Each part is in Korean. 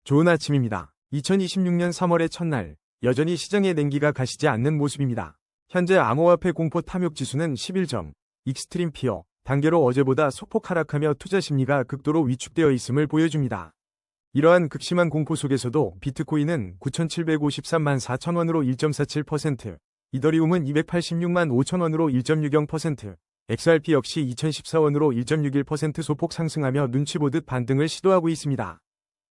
좋은 아침입니다. 2026년 3월의 첫날, 여전히 시장의 냉기가 가시지 않는 모습입니다. 현재 암호화폐 공포 탐욕 지수는 11점, 익스트림 피어 단계로 어제보다 소폭 하락하며 투자 심리가 극도로 위축되어 있음을 보여줍니다. 이러한 극심한 공포 속에서도 비트코인은 9,753만 4천원으로 1.47%, 이더리움은 286만 5천원으로 1.60%, XRP 역시 2,014원으로 1.61% 소폭 상승하며 눈치 보듯 반등을 시도하고 있습니다.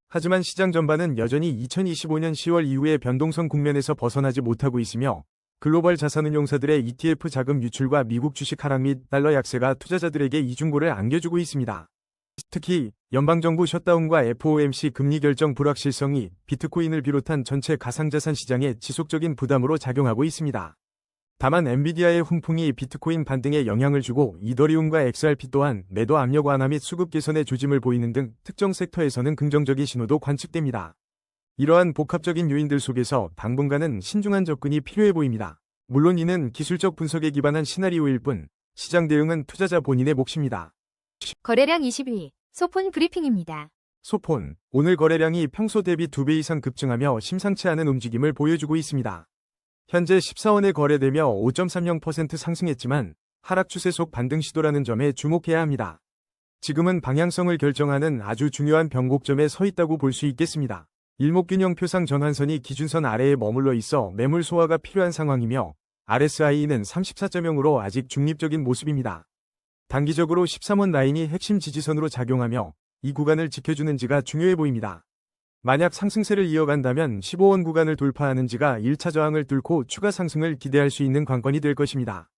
하지만 시장 전반은 여전히 2025년 10월 이후의 변동성 국면에서 벗어나지 못하고 있으며 글로벌 자산운용사들의 ETF 자금 유출과 미국 주식 하락 및 달러 약세가 투자자들에게 이중고를 안겨주고 있습니다. 특히 연방정부 셧다운과 FOMC 금리 결정 불확실성이 비트코인을 비롯한 전체 가상자산 시장에 지속적인 부담으로 작용하고 있습니다. 다만 엔비디아의 훈풍이 비트코인 반등에 영향을 주고 이더리움과 XRP 또한 매도 압력 완화 및 수급 개선의 조짐을 보이는 등 특정 섹터에서는 긍정적인 신호도 관측됩니다. 이러한 복합적인 요인들 속에서 당분간은 신중한 접근이 필요해 보입니다. 물론 이는 기술적 분석에 기반한 시나리오일 뿐 시장 대응은 투자자 본인의 몫입니다. 거래량 20위, 소폰 브리핑입니다. 소폰, 오늘 거래량이 평소 대비 2배 이상 급증하며 심상치 않은 움직임을 보여주고 있습니다. 현재 14원에 거래되며 5.30% 상승했지만 하락 추세 속 반등 시도라는 점에 주목해야 합니다. 지금은 방향성을 결정하는 아주 중요한 변곡점에 서 있다고 볼 수 있겠습니다. 일목균형 표상 전환선이 기준선 아래에 머물러 있어 매물 소화가 필요한 상황이며 RSI는 34.0으로 아직 중립적인 모습입니다. 단기적으로 13원 라인이 핵심 지지선으로 작용하며 이 구간을 지켜주는지가 중요해 보입니다. 만약 상승세를 이어간다면 15원 구간을 돌파하는지가 1차 저항을 뚫고 추가 상승을 기대할 수 있는 관건이 될 것입니다.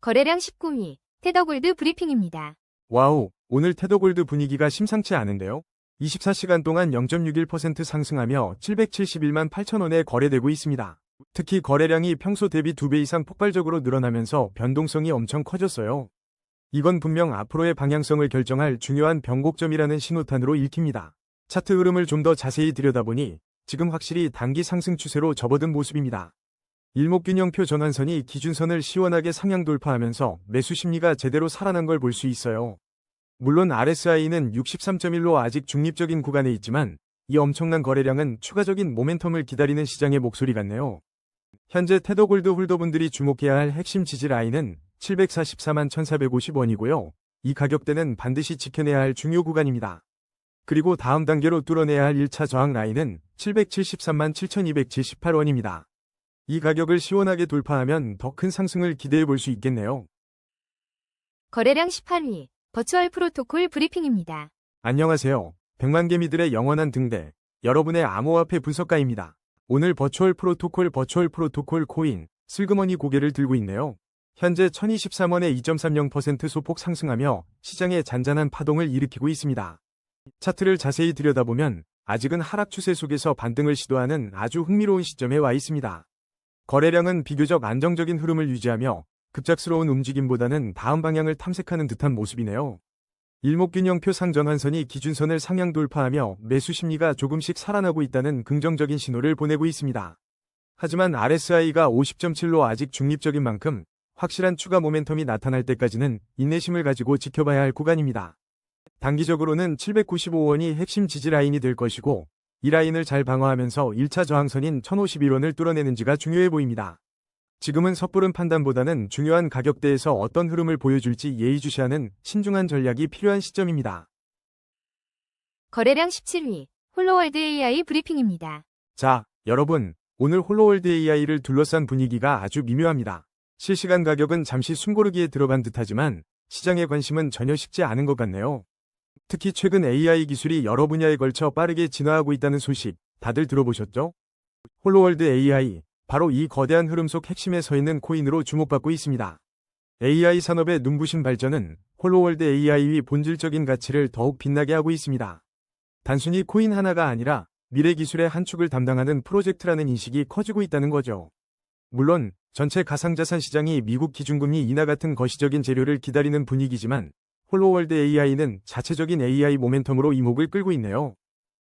거래량 19위, 테더골드 브리핑입니다. 와우, 오늘 테더골드 분위기가 심상치 않은데요. 24시간 동안 0.61% 상승하며 771만 8천원에 거래되고 있습니다. 특히 거래량이 평소 대비 2배 이상 폭발적으로 늘어나면서 변동성이 엄청 커졌어요. 이건 분명 앞으로의 방향성을 결정할 중요한 변곡점이라는 신호탄으로 읽힙니다. 차트 흐름을 좀 더 자세히 들여다보니 지금 확실히 단기 상승 추세로 접어든 모습입니다. 일목균형표 전환선이 기준선을 시원하게 상향 돌파하면서 매수 심리가 제대로 살아난 걸 볼 수 있어요. 물론 RSI는 63.1로 아직 중립적인 구간에 있지만 이 엄청난 거래량은 추가적인 모멘텀을 기다리는 시장의 목소리 같네요. 현재 테더골드 홀더분들이 주목해야 할 핵심 지지 라인은 744만 1,450원이고요. 이 가격대는 반드시 지켜내야 할 중요 구간입니다. 그리고 다음 단계로 뚫어내야 할 1차 저항 라인은 773만 7,278원입니다. 이 가격을 시원하게 돌파하면 더 큰 상승을 기대해 볼 수 있겠네요. 거래량 18위, 버추얼 프로토콜 브리핑입니다. 안녕하세요. 100만 개미들의 영원한 등대, 여러분의 암호화폐 분석가입니다. 오늘 버추얼 프로토콜 코인, 슬그머니 고개를 들고 있네요. 현재 1023원에 2.30% 소폭 상승하며 시장에 잔잔한 파동을 일으키고 있습니다. 차트를 자세히 들여다보면 아직은 하락 추세 속에서 반등을 시도하는 아주 흥미로운 시점에 와 있습니다. 거래량은 비교적 안정적인 흐름을 유지하며 급작스러운 움직임보다는 다음 방향을 탐색하는 듯한 모습이네요. 일목균형표 상전환선이 기준선을 상향 돌파하며 매수 심리가 조금씩 살아나고 있다는 긍정적인 신호를 보내고 있습니다. 하지만 RSI가 50.7로 아직 중립적인 만큼 확실한 추가 모멘텀이 나타날 때까지는 인내심을 가지고 지켜봐야 할 구간입니다. 단기적으로는 795원이 핵심 지지 라인이 될 것이고 이 라인을 잘 방어하면서 1차 저항선인 1051원을 뚫어내는지가 중요해 보입니다. 지금은 섣부른 판단보다는 중요한 가격대에서 어떤 흐름을 보여줄지 예의주시하는 신중한 전략이 필요한 시점입니다. 거래량 17위, 홀로월드 AI 브리핑입니다. 자, 여러분, 오늘 홀로월드 AI를 둘러싼 분위기가 아주 미묘합니다. 실시간 가격은 잠시 숨고르기에 들어간 듯하지만 시장의 관심은 전혀 식지 않은 것 같네요. 특히 최근 AI 기술이 여러 분야에 걸쳐 빠르게 진화하고 있다는 소식 다들 들어보셨죠? 홀로월드 AI, 바로 이 거대한 흐름 속 핵심에 서 있는 코인으로 주목받고 있습니다. AI 산업의 눈부신 발전은 홀로월드 AI의 본질적인 가치를 더욱 빛나게 하고 있습니다. 단순히 코인 하나가 아니라 미래 기술의 한 축을 담당하는 프로젝트라는 인식이 커지고 있다는 거죠. 물론 전체 가상자산 시장이 미국 기준금리 인하 같은 거시적인 재료를 기다리는 분위기지만 홀로월드 AI는 자체적인 AI 모멘텀으로 이목을 끌고 있네요.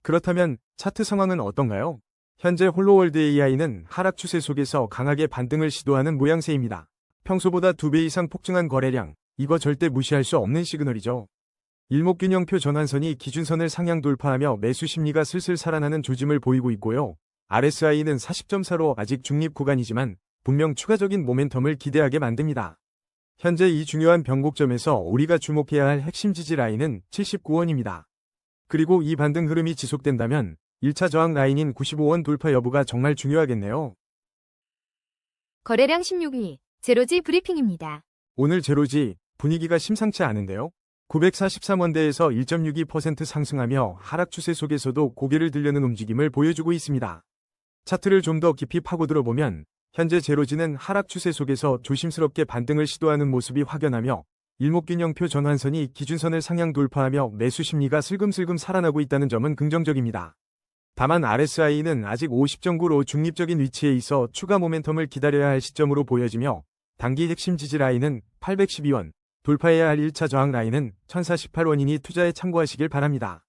그렇다면 차트 상황은 어떤가요? 현재 홀로월드 AI는 하락 추세 속에서 강하게 반등을 시도하는 모양새입니다. 평소보다 2배 이상 폭증한 거래량, 이거 절대 무시할 수 없는 시그널이죠. 일목균형표 전환선이 기준선을 상향 돌파하며 매수 심리가 슬슬 살아나는 조짐을 보이고 있고요. RSI는 40.4로 아직 중립 구간이지만 분명 추가적인 모멘텀을 기대하게 만듭니다. 현재 이 중요한 변곡점에서 우리가 주목해야 할 핵심 지지 라인은 79원입니다. 그리고 이 반등 흐름이 지속된다면 1차 저항 라인인 95원 돌파 여부가 정말 중요하겠네요. 거래량 16위, 제로지 브리핑입니다. 오늘 제로지 분위기가 심상치 않은데요. 943원대에서 1.62% 상승하며 하락 추세 속에서도 고개를 들려는 움직임을 보여주고 있습니다. 차트를 좀 더 깊이 파고들어보면 현재 제로지는 하락 추세 속에서 조심스럽게 반등을 시도하는 모습이 확연하며 일목균형표 전환선이 기준선을 상향 돌파하며 매수 심리가 슬금슬금 살아나고 있다는 점은 긍정적입니다. 다만 RSI는 아직 50.9로 중립적인 위치에 있어 추가 모멘텀을 기다려야 할 시점으로 보여지며 단기 핵심 지지 라인은 812원, 돌파해야 할 1차 저항 라인은 1048원이니 투자에 참고하시길 바랍니다.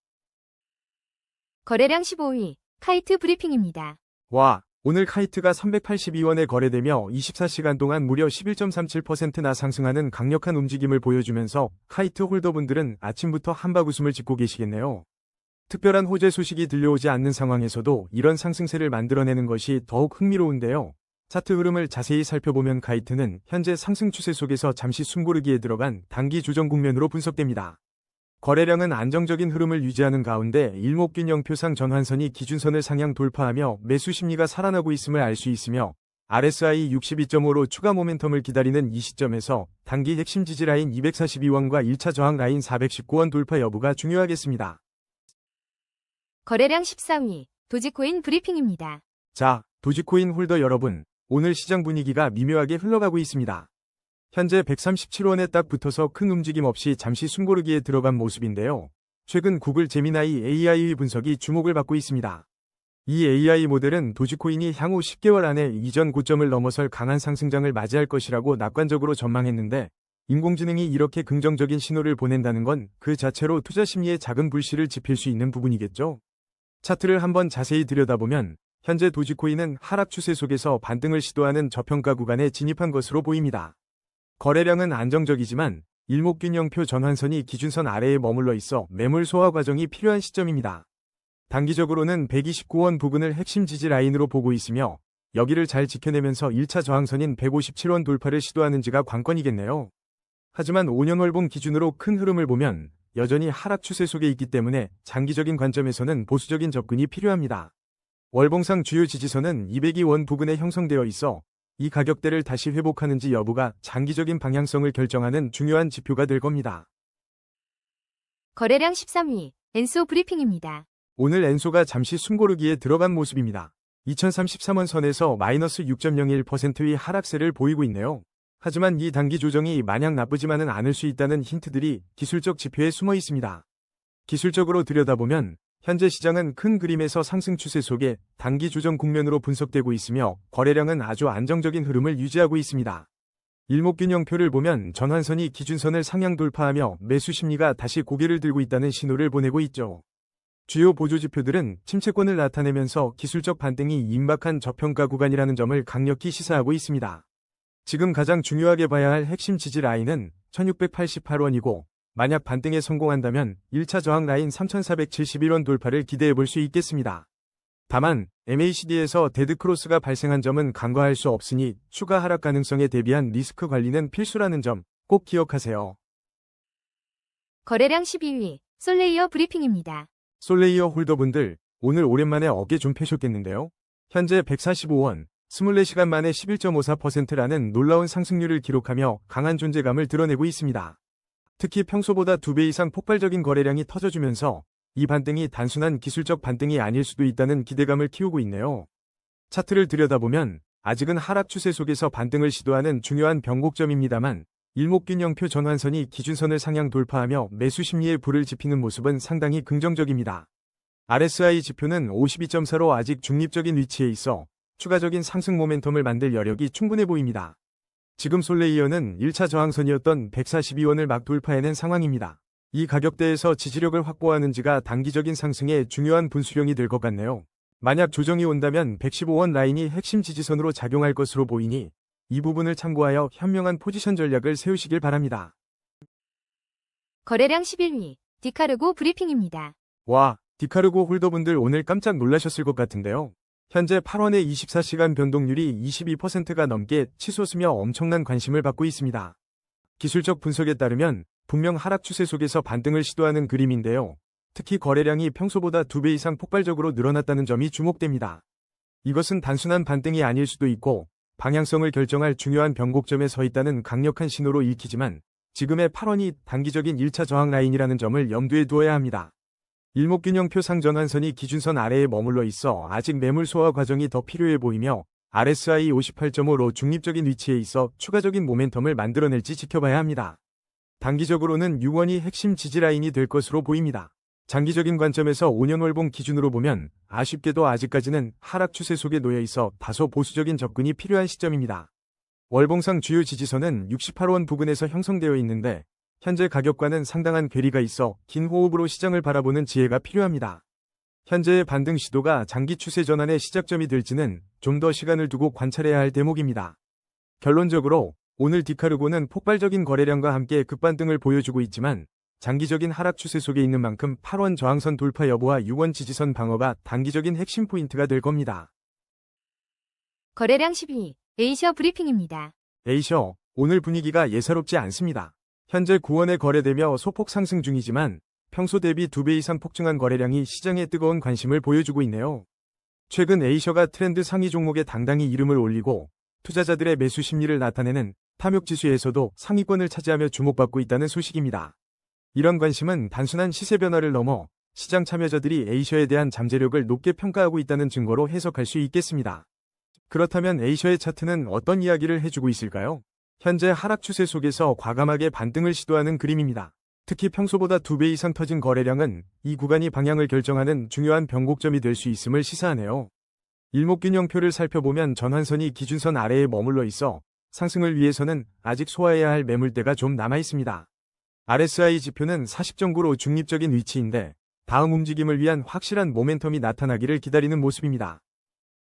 거래량 15위, 카이트 브리핑입니다. 와, 오늘 카이트가 382원에 거래되며 24시간 동안 무려 11.37%나 상승하는 강력한 움직임을 보여주면서 카이트 홀더분들은 아침부터 한박 웃음을 짓고 계시겠네요. 특별한 호재 소식이 들려오지 않는 상황에서도 이런 상승세를 만들어내는 것이 더욱 흥미로운데요. 차트 흐름을 자세히 살펴보면 카이트는 현재 상승 추세 속에서 잠시 숨고르기에 들어간 단기 조정 국면으로 분석됩니다. 거래량은 안정적인 흐름을 유지하는 가운데 일목균형표상 전환선이 기준선을 상향 돌파하며 매수 심리가 살아나고 있음을 알 수 있으며 RSI 62.5로 추가 모멘텀을 기다리는 이 시점에서 단기 핵심 지지 라인 242원과 1차 저항 라인 419원 돌파 여부가 중요하겠습니다. 거래량 14위, 도지코인 브리핑입니다. 자, 도지코인 홀더 여러분, 오늘 시장 분위기가 미묘하게 흘러가고 있습니다. 현재 137원에 딱 붙어서 큰 움직임 없이 잠시 숨고르기에 들어간 모습인데요. 최근 구글 제미나이 AI 분석이 주목을 받고 있습니다. 이 AI 모델은 도지코인이 향후 10개월 안에 이전 고점을 넘어설 강한 상승장을 맞이할 것이라고 낙관적으로 전망했는데 인공지능이 이렇게 긍정적인 신호를 보낸다는 건 그 자체로 투자 심리에 작은 불씨를 지필 수 있는 부분이겠죠. 차트를 한번 자세히 들여다보면 현재 도지코인은 하락 추세 속에서 반등을 시도하는 저평가 구간에 진입한 것으로 보입니다. 거래량은 안정적이지만 일목균형표 전환선이 기준선 아래에 머물러 있어 매물 소화 과정이 필요한 시점입니다. 단기적으로는 129원 부근을 핵심 지지 라인으로 보고 있으며 여기를 잘 지켜내면서 1차 저항선인 157원 돌파를 시도하는지가 관건이겠네요. 하지만 5년 월봉 기준으로 큰 흐름을 보면 여전히 하락 추세 속에 있기 때문에 장기적인 관점에서는 보수적인 접근이 필요합니다. 월봉상 주요 지지선은 202원 부근에 형성되어 있어 이 가격대를 다시 회복하는지 여부가 장기적인 방향성을 결정하는 중요한 지표가 될 겁니다. 거래량 13위, 엔소 브리핑입니다. 오늘 엔소가 잠시 숨고르기에 들어간 모습입니다. 2033원 선에서 마이너스 6.01%의 하락세를 보이고 있네요. 하지만 이 단기 조정이 마냥 나쁘지만은 않을 수 있다는 힌트들이 기술적 지표에 숨어 있습니다. 기술적으로 들여다보면 현재 시장은 큰 그림에서 상승 추세 속에 단기 조정 국면으로 분석되고 있으며 거래량은 아주 안정적인 흐름을 유지하고 있습니다. 일목균형표를 보면 전환선이 기준선을 상향 돌파하며 매수 심리가 다시 고개를 들고 있다는 신호를 보내고 있죠. 주요 보조지표들은 침체권을 나타내면서 기술적 반등이 임박한 저평가 구간이라는 점을 강력히 시사하고 있습니다. 지금 가장 중요하게 봐야 할 핵심 지지 라인은 1688원이고 만약 반등에 성공한다면 1차 저항 라인 3471원 돌파를 기대해 볼 수 있겠습니다. 다만 MACD에서 데드크로스가 발생한 점은 간과할 수 없으니 추가 하락 가능성에 대비한 리스크 관리는 필수라는 점 꼭 기억하세요. 거래량 12위, 솔레이어 브리핑입니다. 솔레이어 홀더분들, 오늘 오랜만에 어깨 좀 펴셨겠는데요. 현재 145원, 24시간 만에 11.54%라는 놀라운 상승률을 기록하며 강한 존재감을 드러내고 있습니다. 특히 평소보다 2배 이상 폭발적인 거래량이 터져주면서 이 반등이 단순한 기술적 반등이 아닐 수도 있다는 기대감을 키우고 있네요. 차트를 들여다보면 아직은 하락 추세 속에서 반등을 시도하는 중요한 변곡점입니다만 일목균형표 전환선이 기준선을 상향 돌파하며 매수 심리에 불을 지피는 모습은 상당히 긍정적입니다. RSI 지표는 52.4로 아직 중립적인 위치에 있어 추가적인 상승 모멘텀을 만들 여력이 충분해 보입니다. 지금 솔레이어는 1차 저항선이었던 142원을 막 돌파해낸 상황입니다. 이 가격대에서 지지력을 확보하는지가 단기적인 상승의 중요한 분수령이 될 것 같네요. 만약 조정이 온다면 115원 라인이 핵심 지지선으로 작용할 것으로 보이니 이 부분을 참고하여 현명한 포지션 전략을 세우시길 바랍니다. 거래량 11위, 디카르고 브리핑입니다. 와, 디카르고 홀더분들 오늘 깜짝 놀라셨을 것 같은데요. 현재 8원의 24시간 변동률이 22%가 넘게 치솟으며 엄청난 관심을 받고 있습니다. 기술적 분석에 따르면 분명 하락 추세 속에서 반등을 시도하는 그림인데요. 특히 거래량이 평소보다 2배 이상 폭발적으로 늘어났다는 점이 주목됩니다. 이것은 단순한 반등이 아닐 수도 있고 방향성을 결정할 중요한 변곡점에 서 있다는 강력한 신호로 읽히지만 지금의 8원이 단기적인 1차 저항 라인이라는 점을 염두에 두어야 합니다. 일목균형표 상전환선이 기준선 아래에 머물러 있어 아직 매물 소화 과정이 더 필요해 보이며 RSI 58.5로 중립적인 위치에 있어 추가적인 모멘텀을 만들어낼지 지켜봐야 합니다. 단기적으로는 6원이 핵심 지지 라인이 될 것으로 보입니다. 장기적인 관점에서 5년 월봉 기준으로 보면 아쉽게도 아직까지는 하락 추세 속에 놓여 있어 다소 보수적인 접근이 필요한 시점입니다. 월봉상 주요 지지선은 68원 부근에서 형성되어 있는데 현재 가격과는 상당한 괴리가 있어 긴 호흡으로 시장을 바라보는 지혜가 필요합니다. 현재의 반등 시도가 장기 추세 전환의 시작점이 될지는 좀 더 시간을 두고 관찰해야 할 대목입니다. 결론적으로 오늘 디카르고는 폭발적인 거래량과 함께 급반등을 보여주고 있지만 장기적인 하락 추세 속에 있는 만큼 8원 저항선 돌파 여부와 6원 지지선 방어가 단기적인 핵심 포인트가 될 겁니다. 거래량 12. 에이셔 브리핑입니다. 에이셔, 오늘 분위기가 예사롭지 않습니다. 현재 9원에 거래되며 소폭 상승 중이지만 평소 대비 2배 이상 폭증한 거래량이 시장에 뜨거운 관심을 보여주고 있네요. 최근 에이셔가 트렌드 상위 종목에 당당히 이름을 올리고 투자자들의 매수 심리를 나타내는 탐욕지수에서도 상위권을 차지하며 주목받고 있다는 소식입니다. 이런 관심은 단순한 시세 변화를 넘어 시장 참여자들이 에이셔에 대한 잠재력을 높게 평가하고 있다는 증거로 해석할 수 있겠습니다. 그렇다면 에이셔의 차트는 어떤 이야기를 해주고 있을까요? 현재 하락 추세 속에서 과감하게 반등을 시도하는 그림입니다. 특히 평소보다 2배 이상 터진 거래량은 이 구간이 방향을 결정하는 중요한 변곡점이 될 수 있음을 시사하네요. 일목균형표를 살펴보면 전환선이 기준선 아래에 머물러 있어 상승을 위해서는 아직 소화해야 할 매물대가 좀 남아 있습니다. RSI 지표는 40.9로 중립적인 위치인데 다음 움직임을 위한 확실한 모멘텀이 나타나기를 기다리는 모습입니다.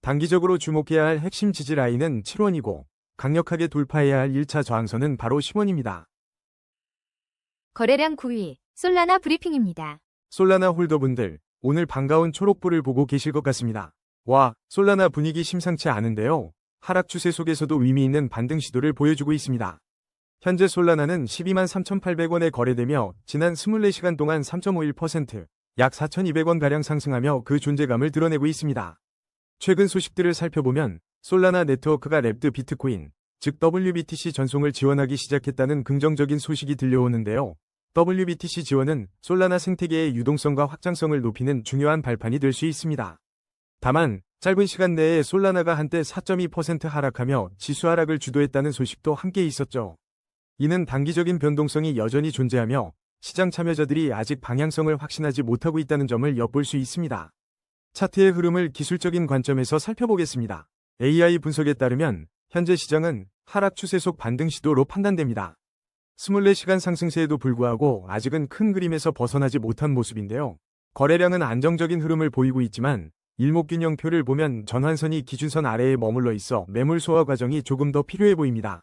단기적으로 주목해야 할 핵심 지지 라인은 7원이고 강력하게 돌파해야 할 1차 저항선은 바로 10원입니다. 거래량 9위. 솔라나 브리핑입니다. 솔라나 홀더분들, 오늘 반가운 초록불을 보고 계실 것 같습니다. 와, 솔라나 분위기 심상치 않은데요. 하락 추세 속에서도 의미 있는 반등 시도를 보여주고 있습니다. 현재 솔라나는 123,800원에 거래되며 지난 24시간 동안 3.51%, 약 4,200원가량 상승하며 그 존재감을 드러내고 있습니다. 최근 소식들을 살펴보면 솔라나 네트워크가 랩드 비트코인, 즉 WBTC 전송을 지원하기 시작했다는 긍정적인 소식이 들려오는데요. WBTC 지원은 솔라나 생태계의 유동성과 확장성을 높이는 중요한 발판이 될 수 있습니다. 다만 짧은 시간 내에 솔라나가 한때 4.2% 하락하며 지수 하락을 주도했다는 소식도 함께 있었죠. 이는 단기적인 변동성이 여전히 존재하며 시장 참여자들이 아직 방향성을 확신하지 못하고 있다는 점을 엿볼 수 있습니다. 차트의 흐름을 기술적인 관점에서 살펴보겠습니다. AI 분석에 따르면 현재 시장은 하락 추세 속 반등 시도로 판단됩니다. 24시간 상승세에도 불구하고 아직은 큰 그림에서 벗어나지 못한 모습인데요. 거래량은 안정적인 흐름을 보이고 있지만 일목균형표를 보면 전환선이 기준선 아래에 머물러 있어 매물 소화 과정이 조금 더 필요해 보입니다.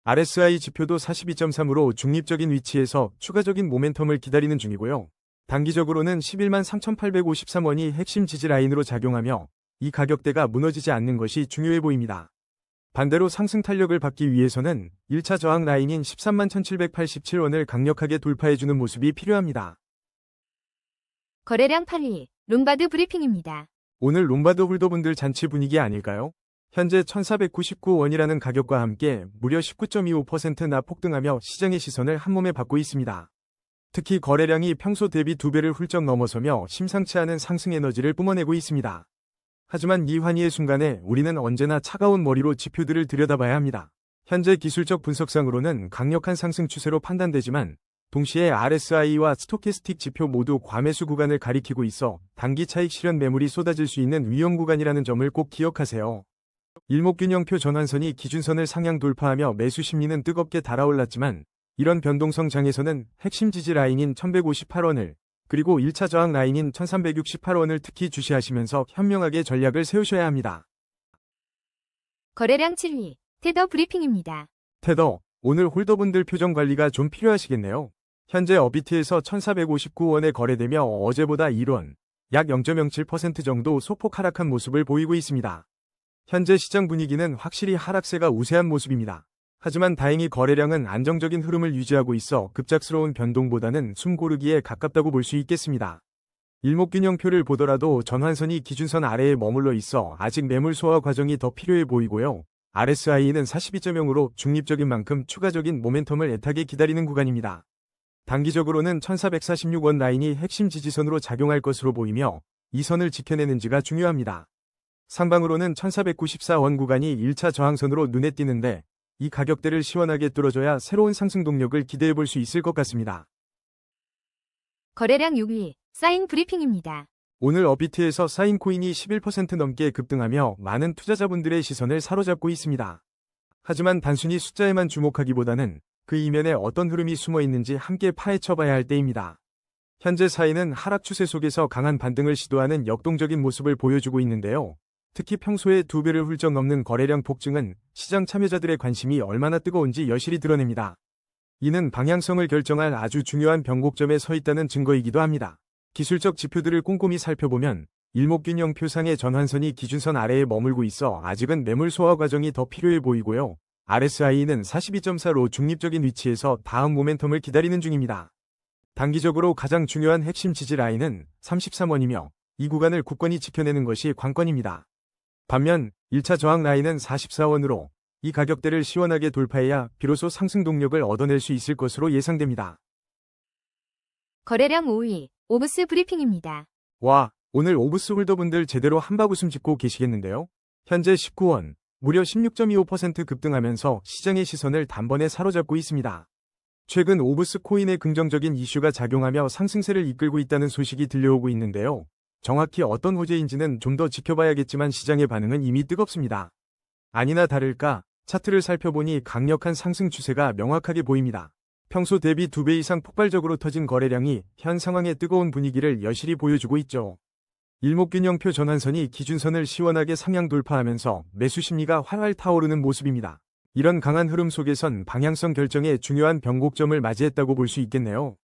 RSI 지표도 42.3으로 중립적인 위치에서 추가적인 모멘텀을 기다리는 중이고요. 단기적으로는 113,853원이 핵심 지지 라인으로 작용하며 이 가격대가 무너지지 않는 것이 중요해 보입니다. 반대로 상승 탄력을 받기 위해서는 1차 저항 라인인 131,787원을 강력하게 돌파해주는 모습이 필요합니다. 거래량 8위. 롬바드 브리핑입니다. 오늘 롬바드 홀더분들 잔치 분위기 아닐까요? 현재 1,499원이라는 가격과 함께 무려 19.25%나 폭등하며 시장의 시선을 한몸에 받고 있습니다. 특히 거래량이 평소 대비 2배를 훌쩍 넘어서며 심상치 않은 상승 에너지를 뿜어내고 있습니다. 하지만 이 환희의 순간에 우리는 언제나 차가운 머리로 지표들을 들여다봐야 합니다. 현재 기술적 분석상으로는 강력한 상승 추세로 판단되지만 동시에 RSI와 스토캐스틱 지표 모두 과매수 구간을 가리키고 있어 단기 차익 실현 매물이 쏟아질 수 있는 위험 구간이라는 점을 꼭 기억하세요. 일목균형표 전환선이 기준선을 상향 돌파하며 매수 심리는 뜨겁게 달아올랐지만 이런 변동성 장에서는 핵심 지지 라인인 1158원을 그리고 1차 저항 라인인 1368원을 특히 주시하시면서 현명하게 전략을 세우셔야 합니다. 거래량 7위. 테더 브리핑입니다. 테더, 오늘 홀더분들 표정 관리가 좀 필요하시겠네요. 현재 업비트에서 1,459원에 거래되며 어제보다 1원, 약 0.07% 정도 소폭 하락한 모습을 보이고 있습니다. 현재 시장 분위기는 확실히 하락세가 우세한 모습입니다. 하지만 다행히 거래량은 안정적인 흐름을 유지하고 있어 급작스러운 변동보다는 숨 고르기에 가깝다고 볼 수 있겠습니다. 일목균형표를 보더라도 전환선이 기준선 아래에 머물러 있어 아직 매물 소화 과정이 더 필요해 보이고요. RSI는 42.0으로 중립적인 만큼 추가적인 모멘텀을 애타게 기다리는 구간입니다. 단기적으로는 1446원 라인이 핵심 지지선으로 작용할 것으로 보이며 이 선을 지켜내는지가 중요합니다. 상방으로는 1494원 구간이 1차 저항선으로 눈에 띄는데 이 가격대를 시원하게 뚫어줘야 새로운 상승 동력을 기대해 볼 수 있을 것 같습니다. 거래량 6위, 사인 브리핑입니다. 오늘 업비트에서 사인 코인이 11% 넘게 급등하며 많은 투자자분들의 시선을 사로잡고 있습니다. 하지만 단순히 숫자에만 주목하기보다는 그 이면에 어떤 흐름이 숨어 있는지 함께 파헤쳐봐야 할 때입니다. 현재 사인은 하락 추세 속에서 강한 반등을 시도하는 역동적인 모습을 보여주고 있는데요. 특히 평소에 2배를 훌쩍 넘는 거래량 폭증은 시장 참여자들의 관심이 얼마나 뜨거운지 여실히 드러냅니다. 이는 방향성을 결정할 아주 중요한 변곡점에 서 있다는 증거이기도 합니다. 기술적 지표들을 꼼꼼히 살펴보면 일목균형 표상의 전환선이 기준선 아래에 머물고 있어 아직은 매물 소화 과정이 더 필요해 보이고요. RSI는 42.4로 중립적인 위치에서 다음 모멘텀을 기다리는 중입니다. 단기적으로 가장 중요한 핵심 지지 라인은 33원이며 이 구간을 굳건히 지켜내는 것이 관건입니다. 반면 1차 저항 라인은 44원으로 이 가격대를 시원하게 돌파해야 비로소 상승 동력을 얻어낼 수 있을 것으로 예상됩니다. 거래량 5위, 오브스 브리핑입니다. 와, 오늘 오브스 홀더분들 제대로 한바구음 짚고 계시겠는데요? 현재 19원, 무려 16.25% 급등하면서 시장의 시선을 단번에 사로잡고 있습니다. 최근 오브스 코인의 긍정적인 이슈가 작용하며 상승세를 이끌고 있다는 소식이 들려오고 있는데요. 정확히 어떤 호재인지는 좀 더 지켜봐야겠지만 시장의 반응은 이미 뜨겁습니다. 아니나 다를까 차트를 살펴보니 강력한 상승 추세가 명확하게 보입니다. 평소 대비 2배 이상 폭발적으로 터진 거래량이 현 상황의 뜨거운 분위기를 여실히 보여주고 있죠. 일목균형표 전환선이 기준선을 시원하게 상향 돌파하면서 매수 심리가 활활 타오르는 모습입니다. 이런 강한 흐름 속에선 방향성 결정에 중요한 변곡점을 맞이했다고 볼 수 있겠네요.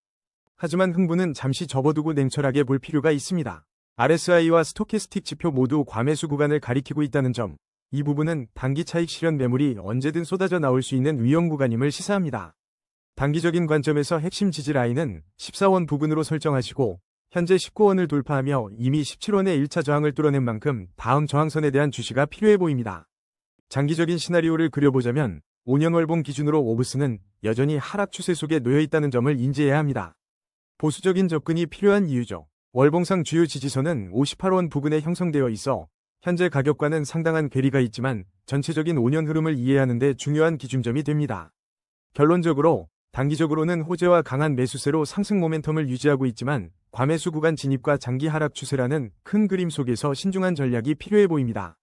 하지만 흥분은 잠시 접어두고 냉철하게 볼 필요가 있습니다. RSI와 스토캐스틱 지표 모두 과매수 구간을 가리키고 있다는 점, 이 부분은 단기 차익 실현 매물이 언제든 쏟아져 나올 수 있는 위험 구간임을 시사합니다. 단기적인 관점에서 핵심 지지 라인은 14원 부근으로 설정하시고 현재 19원을 돌파하며 이미 17원의 1차 저항을 뚫어낸 만큼 다음 저항선에 대한 주시가 필요해 보입니다. 장기적인 시나리오를 그려보자면 5년 월봉 기준으로 오브스는 여전히 하락 추세 속에 놓여 있다는 점을 인지해야 합니다. 보수적인 접근이 필요한 이유죠. 월봉상 주요 지지선은 58원 부근에 형성되어 있어 현재 가격과는 상당한 괴리가 있지만 전체적인 5년 흐름을 이해하는 데 중요한 기준점이 됩니다. 결론적으로 단기적으로는 호재와 강한 매수세로 상승 모멘텀을 유지하고 있지만 과매수 구간 진입과 장기 하락 추세라는 큰 그림 속에서 신중한 전략이 필요해 보입니다.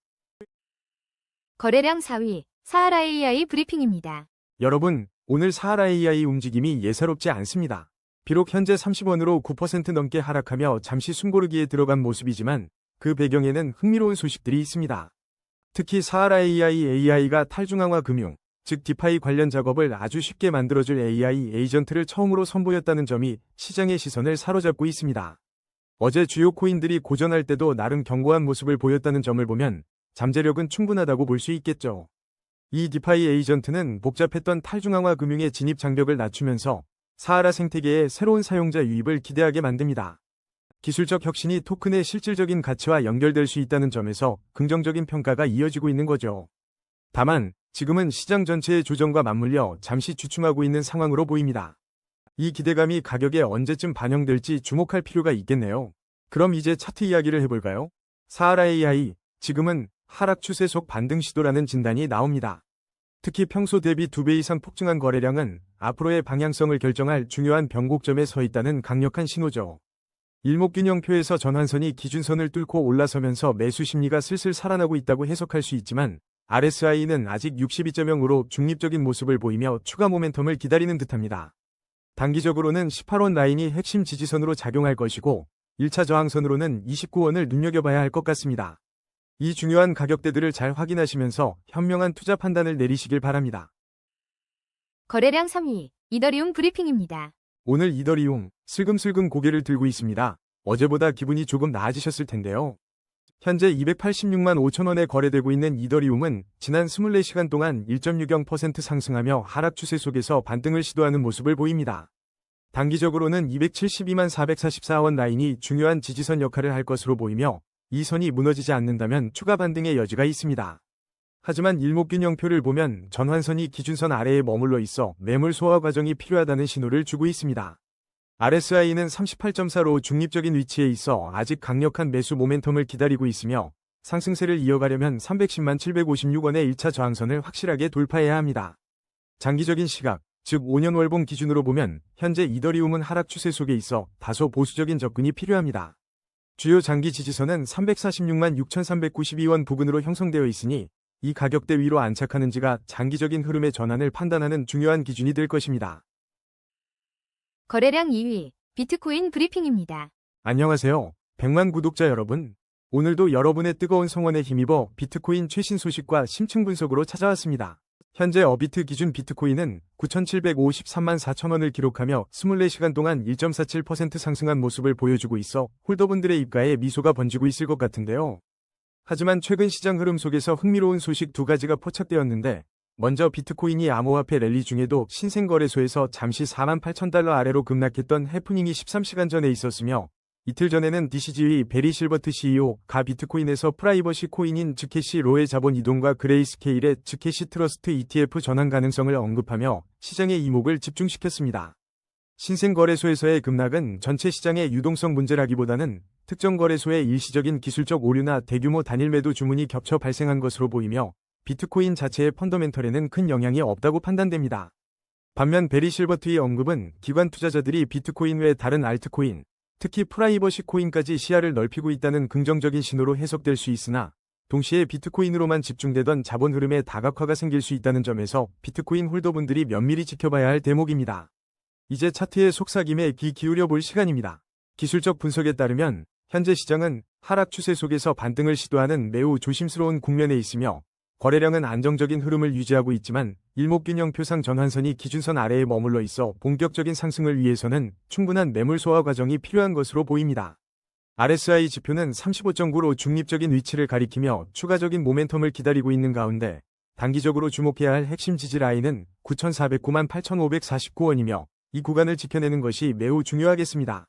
거래량 4위, 사하라 AI 브리핑입니다. 여러분, 오늘 사하라 AI 움직임이 예사롭지 않습니다. 비록 현재 30원으로 9% 넘게 하락하며 잠시 숨고르기에 들어간 모습이지만 그 배경에는 흥미로운 소식들이 있습니다. 특히 사하라 AI가 탈중앙화 금융, 즉 디파이 관련 작업을 아주 쉽게 만들어줄 AI 에이전트를 처음으로 선보였다는 점이 시장의 시선을 사로잡고 있습니다. 어제 주요 코인들이 고전할 때도 나름 견고한 모습을 보였다는 점을 보면 잠재력은 충분하다고 볼 수 있겠죠. 이 디파이 에이전트는 복잡했던 탈중앙화 금융의 진입 장벽을 낮추면서 사하라 생태계의 새로운 사용자 유입을 기대하게 만듭니다. 기술적 혁신이 토큰의 실질적인 가치와 연결될 수 있다는 점에서 긍정적인 평가가 이어지고 있는 거죠. 다만 지금은 시장 전체의 조정과 맞물려 잠시 주춤하고 있는 상황으로 보입니다. 이 기대감이 가격에 언제쯤 반영될지 주목할 필요가 있겠네요. 그럼 이제 차트 이야기를 해볼까요? 사하라 AI, 지금은 하락 추세 속 반등 시도라는 진단이 나옵니다. 특히 평소 대비 2배 이상 폭증한 거래량은 앞으로의 방향성을 결정할 중요한 변곡점에 서 있다는 강력한 신호죠. 일목균형표에서 전환선이 기준선을 뚫고 올라서면서 매수 심리가 슬슬 살아나고 있다고 해석할 수 있지만 RSI는 아직 62.0으로 중립적인 모습을 보이며 추가 모멘텀을 기다리는 듯합니다. 단기적으로는 18원 라인이 핵심 지지선으로 작용할 것이고 1차 저항선으로는 29원을 눈여겨봐야 할 것 같습니다. 이 중요한 가격대들을 잘 확인하시면서 현명한 투자 판단을 내리시길 바랍니다. 거래량 3위, 이더리움 브리핑입니다. 오늘 이더리움 슬금슬금 고개를 들고 있습니다. 어제보다 기분이 조금 나아지셨을 텐데요. 현재 286만 5천 원에 거래되고 있는 이더리움은 지난 24시간 동안 1.60% 상승하며 하락 추세 속에서 반등을 시도하는 모습을 보입니다. 단기적으로는 272만 444원 라인이 중요한 지지선 역할을 할 것으로 보이며 이 선이 무너지지 않는다면 추가 반등의 여지가 있습니다. 하지만 일목균형표를 보면 전환선이 기준선 아래에 머물러 있어 매물 소화 과정이 필요하다는 신호를 주고 있습니다. RSI는 38.4로 중립적인 위치에 있어 아직 강력한 매수 모멘텀을 기다리고 있으며 상승세를 이어가려면 310만 756원의 1차 저항선을 확실하게 돌파해야 합니다. 장기적인 시각, 즉 5년 월봉 기준으로 보면 현재 이더리움은 하락 추세 속에 있어 다소 보수적인 접근이 필요합니다. 주요 장기 지지선은 346만 6,392원 부근으로 형성되어 있으니 이 가격대 위로 안착하는지가 장기적인 흐름의 전환을 판단하는 중요한 기준이 될 것입니다. 거래량 2위, 비트코인 브리핑입니다. 안녕하세요. 100만 구독자 여러분. 오늘도 여러분의 뜨거운 성원에 힘입어 비트코인 최신 소식과 심층 분석으로 찾아왔습니다. 현재 어비트 기준 비트코인은 9,753만 4천원을 기록하며 24시간 동안 1.47% 상승한 모습을 보여주고 있어 홀더분들의 입가에 미소가 번지고 있을 것 같은데요. 하지만 최근 시장 흐름 속에서 흥미로운 소식 두 가지가 포착되었는데, 먼저 비트코인이 암호화폐 랠리 중에도 신생거래소에서 잠시 48,000달러 아래로 급락했던 해프닝이 13시간 전에 있었으며, 이틀 전에는 DCG의 베리 실버트 CEO가 비트코인에서 프라이버시 코인인 즉캐시 로의 자본 이동과 그레이스케일의 즉캐시 트러스트 ETF 전환 가능성을 언급하며 시장의 이목을 집중시켰습니다. 신생거래소에서의 급락은 전체 시장의 유동성 문제라기보다는 특정 거래소의 일시적인 기술적 오류나 대규모 단일 매도 주문이 겹쳐 발생한 것으로 보이며 비트코인 자체의 펀더멘털에는 큰 영향이 없다고 판단됩니다. 반면 베리 실버트의 언급은 기관 투자자들이 비트코인 외 다른 알트코인, 특히 프라이버시 코인까지 시야를 넓히고 있다는 긍정적인 신호로 해석될 수 있으나 동시에 비트코인으로만 집중되던 자본 흐름에 다각화가 생길 수 있다는 점에서 비트코인 홀더분들이 면밀히 지켜봐야 할 대목입니다. 이제 차트의 속삭임에 귀 기울여 볼 시간입니다. 기술적 분석에 따르면 현재 시장은 하락 추세 속에서 반등을 시도하는 매우 조심스러운 국면에 있으며 거래량은 안정적인 흐름을 유지하고 있지만 일목균형표상 전환선이 기준선 아래에 머물러 있어 본격적인 상승을 위해서는 충분한 매물 소화 과정이 필요한 것으로 보입니다. RSI 지표는 35.9로 중립적인 위치를 가리키며 추가적인 모멘텀을 기다리고 있는 가운데 단기적으로 주목해야 할 핵심 지지 라인은 9,409만 8,549원이며 이 구간을 지켜내는 것이 매우 중요하겠습니다.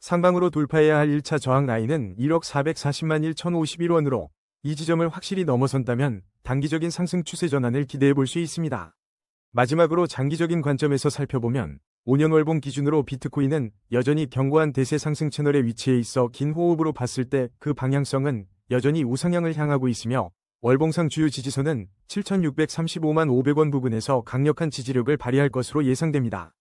상방으로 돌파해야 할 1차 저항 라인은 1억 440만 1,051원으로 이 지점을 확실히 넘어선다면 단기적인 상승 추세 전환을 기대해 볼 수 있습니다. 마지막으로 장기적인 관점에서 살펴보면 5년 월봉 기준으로 비트코인은 여전히 견고한 대세 상승 채널에 위치해 있어 긴 호흡으로 봤을 때 그 방향성은 여전히 우상향을 향하고 있으며 월봉상 주요 지지선은 7,635만 500원 부근에서 강력한 지지력을 발휘할 것으로 예상됩니다.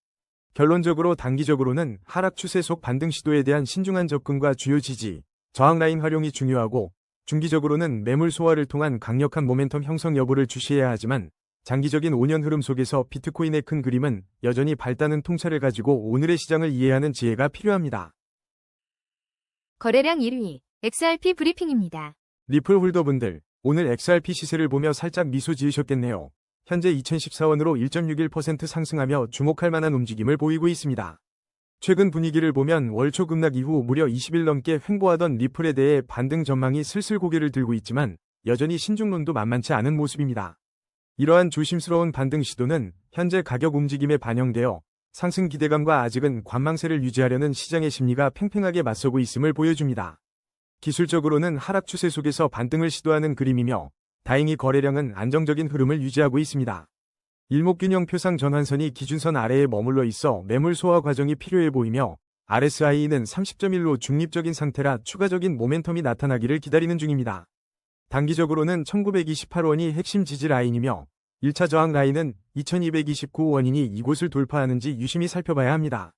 결론적으로 단기적으로는 하락 추세 속 반등 시도에 대한 신중한 접근과 주요 지지, 저항 라인 활용이 중요하고 중기적으로는 매물 소화를 통한 강력한 모멘텀 형성 여부를 주시해야 하지만 장기적인 5년 흐름 속에서 비트코인의 큰 그림은 여전히 밝다는 통찰을 가지고 오늘의 시장을 이해하는 지혜가 필요합니다. 거래량 1위, XRP 브리핑입니다. 리플 홀더분들, 오늘 XRP 시세를 보며 살짝 미소 지으셨겠네요. 현재 2014원으로 1.61% 상승하며 주목할 만한 움직임을 보이고 있습니다. 최근 분위기를 보면 월초 급락 이후 무려 20일 넘게 횡보하던 리플에 대해 반등 전망이 슬슬 고개를 들고 있지만 여전히 신중론도 만만치 않은 모습입니다. 이러한 조심스러운 반등 시도는 현재 가격 움직임에 반영되어 상승 기대감과 아직은 관망세를 유지하려는 시장의 심리가 팽팽하게 맞서고 있음을 보여줍니다. 기술적으로는 하락 추세 속에서 반등을 시도하는 그림이며 다행히 거래량은 안정적인 흐름을 유지하고 있습니다. 일목균형표상 전환선이 기준선 아래에 머물러 있어 매물 소화 과정이 필요해 보이며 RSI는 30.1로 중립적인 상태라 추가적인 모멘텀이 나타나기를 기다리는 중입니다. 단기적으로는 1928원이 핵심 지지 라인이며 1차 저항 라인은 2229원이니 이곳을 돌파하는지 유심히 살펴봐야 합니다.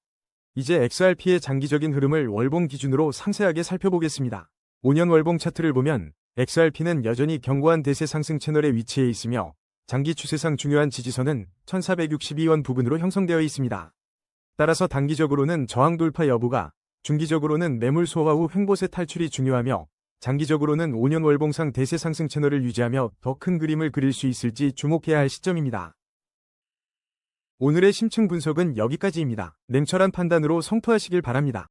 이제 XRP의 장기적인 흐름을 월봉 기준으로 상세하게 살펴보겠습니다. 5년 월봉 차트를 보면 XRP는 여전히 견고한 대세 상승 채널에 위치해 있으며 장기 추세상 중요한 지지선은 1462원 부근으로 형성되어 있습니다. 따라서 단기적으로는 저항 돌파 여부가, 중기적으로는 매물 소화 후 횡보세 탈출이 중요하며 장기적으로는 5년 월봉상 대세 상승 채널을 유지하며 더 큰 그림을 그릴 수 있을지 주목해야 할 시점입니다. 오늘의 심층 분석은 여기까지입니다. 냉철한 판단으로 성투하시길 바랍니다.